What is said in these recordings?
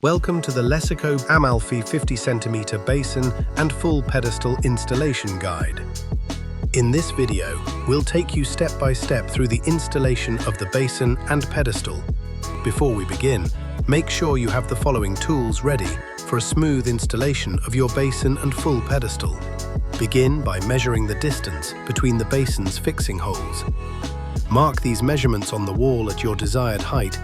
Welcome to the Lecico Amalphi 50cm Basin and Full Pedestal Installation Guide. In this video, we'll take you step by step through the installation of the basin and pedestal. Before we begin, make sure you have the following tools ready for a smooth installation of your basin and full pedestal. Begin by measuring the distance between the basin's fixing holes. Mark these measurements on the wall at your desired height.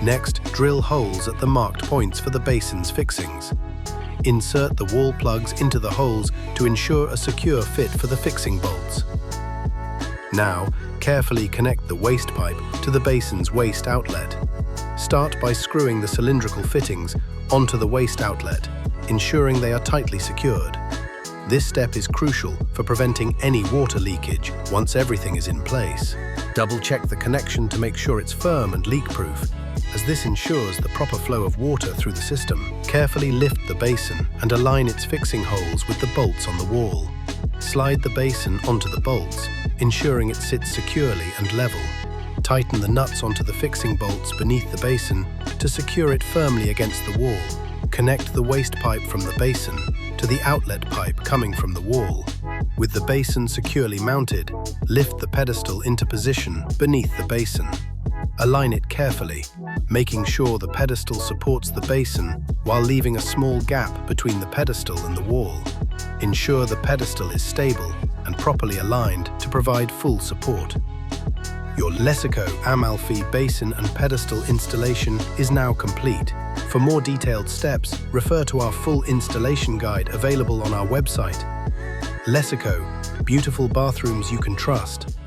Next, drill holes at the marked points for the basin's fixings. Insert the wall plugs into the holes to ensure a secure fit for the fixing bolts. Now, carefully connect the waste pipe to the basin's waste outlet. Start by screwing the cylindrical fittings onto the waste outlet, ensuring they are tightly secured. This step is crucial for preventing any water leakage once everything is in place. Double-check the connection to make sure it's firm and leak-proof, as this ensures the proper flow of water through the system. Carefully lift the basin and align its fixing holes with the bolts on the wall. Slide the basin onto the bolts, ensuring it sits securely and level. Tighten the nuts onto the fixing bolts beneath the basin to secure it firmly against the wall. Connect the waste pipe from the basin to the outlet pipe coming from the wall. With the basin securely mounted, lift the pedestal into position beneath the basin. Align it carefully, making sure the pedestal supports the basin while leaving a small gap between the pedestal and the wall. Ensure the pedestal is stable and properly aligned to provide full support. Your Lecico Amalphi Basin and pedestal installation is now complete. For more detailed steps, refer to our full installation guide available on our website. Lecico, beautiful bathrooms you can trust.